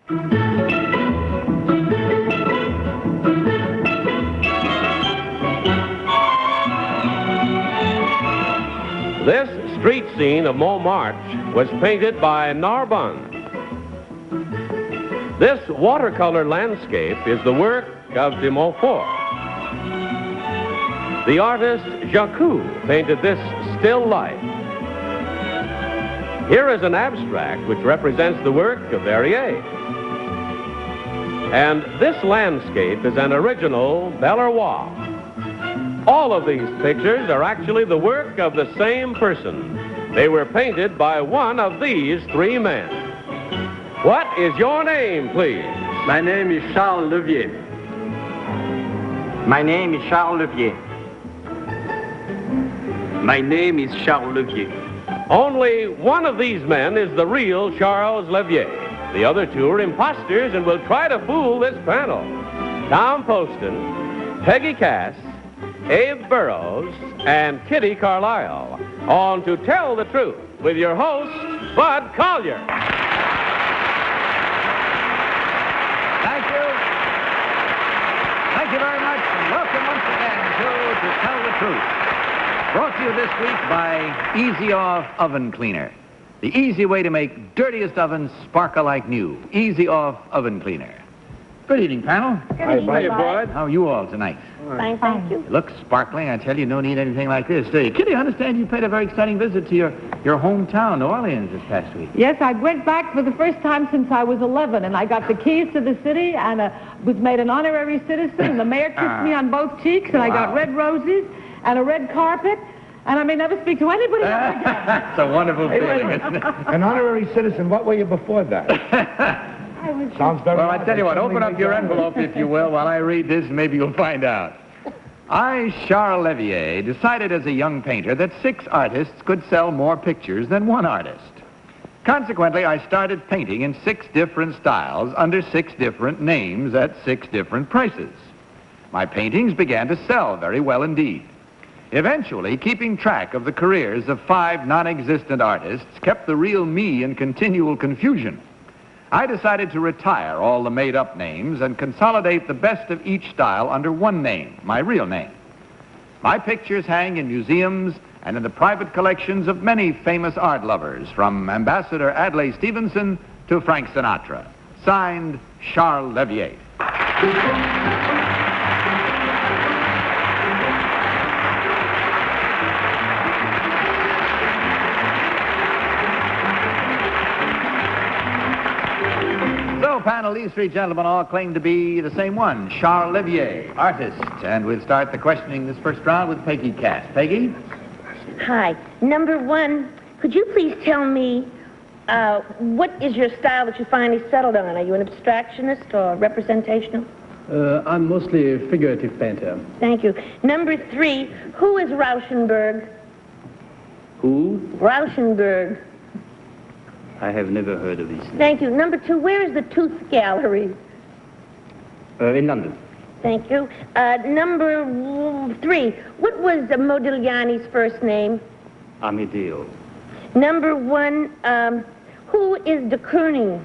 This street scene of Montmartre was painted by Narbonne. This watercolor landscape is the work of de Montfort. The artist Jacques painted this still life. Here is an abstract which represents the work of Verrier. And this landscape is an original Belleroy. All of these pictures are actually the work of the same person. They were painted by one of these three men. What is your name, please? My name is Charles Levier. My name is Charles Levier. My name is Charles Levier. Only one of these men is the real Charles Levier. The other two are imposters and will try to fool this panel. Tom Poston, Peggy Cass, Abe Burrows, and Kitty Carlisle on To Tell the Truth with your host, Bud Collier. Thank you. Thank you very much, and welcome once again to Tell the Truth. Brought to you this week by Easy Off Oven Cleaner. The easy way to make dirtiest ovens sparkle like new. Easy Off Oven Cleaner. Good evening, panel. Good evening, Bud. How are you all tonight? Fine, thank you. You look sparkling. I tell you, no need anything like this, do you? Kitty, I understand you paid a very exciting visit to your hometown, New Orleans, this past week. Yes, I went back for the first time since I was 11, and I got the keys to the city and was made an honorary citizen, and the mayor kissed me on both cheeks, and I got red roses and a red carpet, and I may never speak to anybody ever again. It's a wonderful feeling, isn't it? An honorary citizen, what were you before that? Sounds very Well, I odd. tell you what, Certainly open up makes your you envelope, if you will, while I read this, and maybe you'll find out. I, Charles Levier, decided as a young painter that 6 artists could sell more pictures than 1 artist. Consequently, I started painting in 6 different styles under 6 different names at 6 different prices. My paintings began to sell very well indeed. Eventually, keeping track of the careers of 5 non-existent artists kept the real me in continual confusion. I decided to retire all the made-up names and consolidate the best of each style under one name, my real name. My pictures hang in museums and in the private collections of many famous art lovers, from Ambassador Adlai Stevenson to Frank Sinatra. Signed, Charles Levier. Panel, these 3 gentlemen all claim to be the same one, Charles Levier, artist. And we'll start the questioning this first round with Peggy Cass. Peggy? Hi. Number 1, could you please tell me what is your style that you finally settled on? Are you an abstractionist or representational? I'm mostly a figurative painter. Thank you. Number 3, who is Rauschenberg? Who? Rauschenberg. I have never heard of this. Thank you. Number 2, where is the Tooth Gallery? In London. Thank you. Number 3, what was Modigliani's first name? Amedeo. Number 1, who is de Kooning?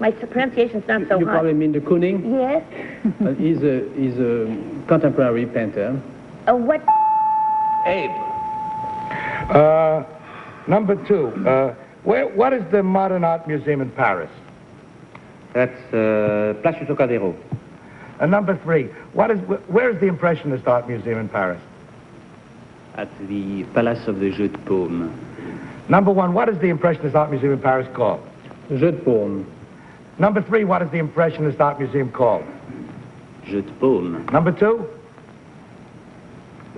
My pronunciation's not so You hot. probably mean de Kooning? Yes. He's a contemporary painter. What? Abe. Number 2, what is the Modern Art Museum in Paris? That's Place du Trocadéro. Number 3, where is the Impressionist Art Museum in Paris? At the Palace of the Jeux de Paume. Number 1, what is the Impressionist Art Museum in Paris called? Jeux de Paume. Number 3, what is the Impressionist Art Museum called? Jeux de Paume. Number 2?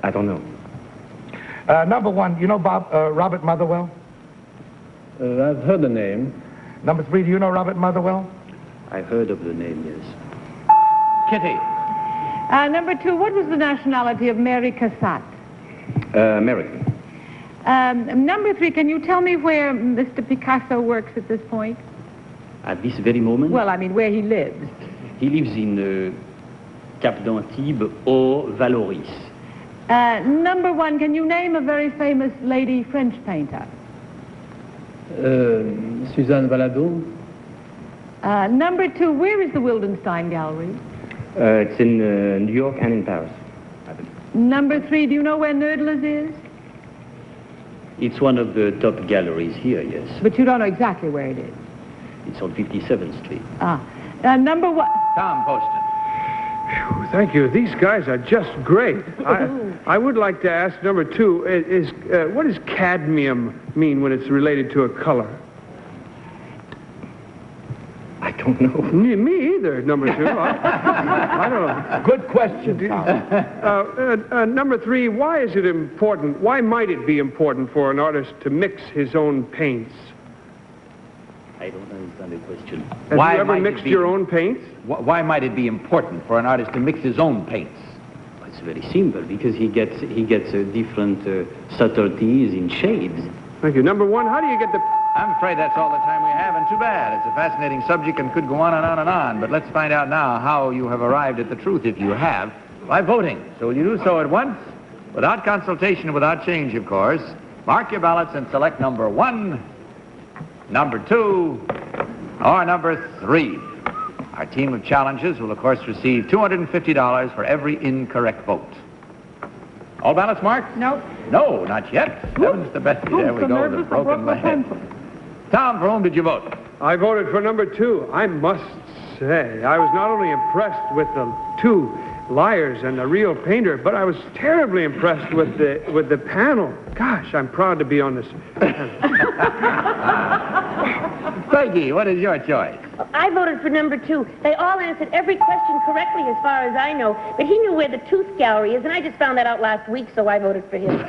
I don't know. Number 1, you know Robert Motherwell? I've heard the name. Number 3, do you know Robert Motherwell? I've heard of the name, yes. Kitty. Number 2, what was the nationality of Mary Cassatt? American. Number 3, can you tell me where Mr. Picasso works at this point? At this very moment? Well, I mean, where he lives. He lives in Cap d'Antibes au Valoris. Number 1, can you name a very famous lady French painter? Suzanne Valadon. Number 2, where is the Wildenstein Gallery? It's in New York and in Paris. Number 3, do you know where Noodler's is? It's one of the top galleries here, yes. But you don't know exactly where it is. It's on 57th Street. Number 1. Tom Poston. Thank you. These guys are just great. I would like to ask number 2, what does cadmium mean when it's related to a color? I don't know. Me either, number 2. I don't know. Good question, Tom. Number 3, why is it important, why might it be important for an artist to mix his own paints? I don't understand the question. Have you ever mixed your own paints? Why might it be important for an artist to mix his own paints? It's very simple, because he gets different subtleties in shades. Thank you. Number 1, how do you get the... I'm afraid that's all the time we have, and too bad. It's a fascinating subject and could go on and on and on. But let's find out now how you have arrived at the truth, if you have, by voting. So will you do so at once, without consultation, without change, of course. Mark your ballots and select number 1, number 2, or number 3. Our team of challengers will, of course, receive $250 for every incorrect vote. All ballots marked? No. No, not yet. Heavens to Betsy. There we go, the broken leg. Tom, for whom did you vote? I voted for number 2. I must say, I was not only impressed with the 2 liars and the real painter, but I was terribly impressed with the panel. Gosh, I'm proud to be on this panel. Peggy, what is your choice? I voted for number 2. They all answered every question correctly as far as I know, but he knew where the Tooth Gallery is, and I just found that out last week, so I voted for him.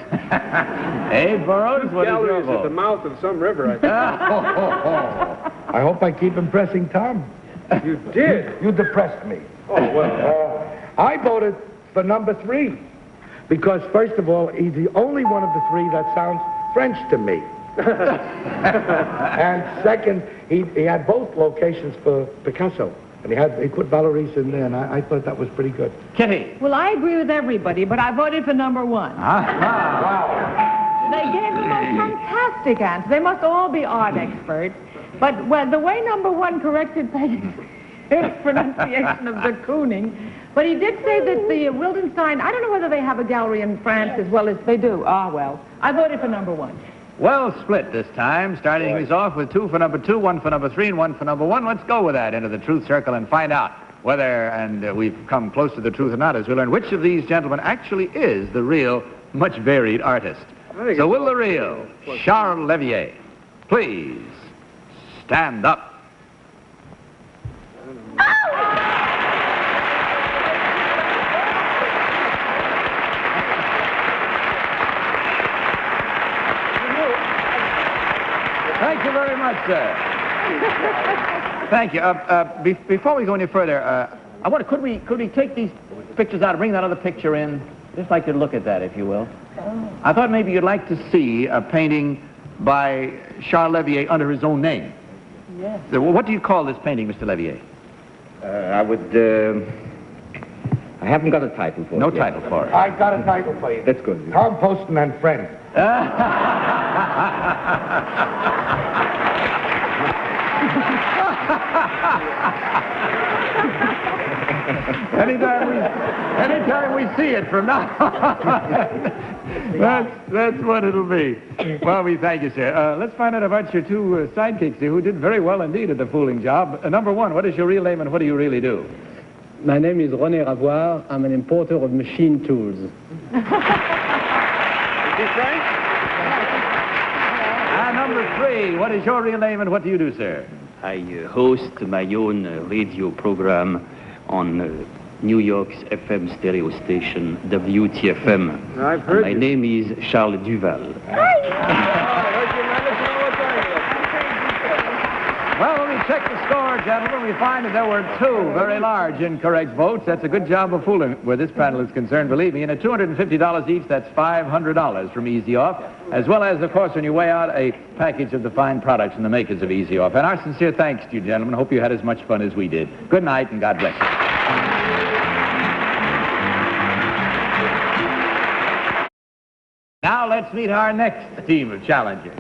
Abe Burroughs, what is your Gallery is vote? at the mouth of some river, I think. I hope I keep impressing Tom. You did? You depressed me. Oh, well. I voted for number 3 because, first of all, he's the only one of the 3 that sounds French to me. And second, he had both locations for Picasso. And he put Valéry's in there, and I thought that was pretty good. Kitty. Well, I agree with everybody, but I voted for number 1. Wow. They gave the most fantastic answers. They must all be art experts. But the way number 1 corrected Peggy's pronunciation of de Kooning, but he did say that the Wildenstein, I don't know whether they have a gallery in France as well as they do. Ah, well, I voted for number 1. Well split this time, starting things off with 2 for number 2, 1 for number 3, and 1 for number 1. Let's go with that into the truth circle and find out whether, and we've come close to the truth or not, as we learn which of these gentlemen actually is the real, much varied artist. So will the real Charles Levier please stand up? Thank you very much, sir. Thank you. Before we go any further, could we take these pictures out and bring that other picture in? Just like to look at that, if you will. I thought maybe you'd like to see a painting by Charles Levier under his own name. Yes. What do you call this painting, Mr. Levier? I haven't got a title for it. No title for it. I got a title for you. That's good. Tom Poston and Friends. Anytime we see it from now on, that's what it'll be. Well, we thank you, sir. Let's find out about your 2 sidekicks here who did very well indeed at the fooling job. Number 1, what is your real name and what do you really do? My name is René Ravoire. I'm an importer of machine tools. Is he French? And number 3, what is your real name and what do you do, sir? I host my own radio program on New York's FM stereo station, WTFM. I've heard My name is Charles Duval. Well, when we check the score, gentlemen, we find that there were 2 very large incorrect votes. That's a good job of fooling where this panel is concerned, believe me. And at $250 each, that's $500 from Easy Off, as well as, of course, on your way out, a package of the fine products and the makers of Easy Off. And our sincere thanks to you, gentlemen. Hope you had as much fun as we did. Good night, and God bless you. Now let's meet our next team of challengers.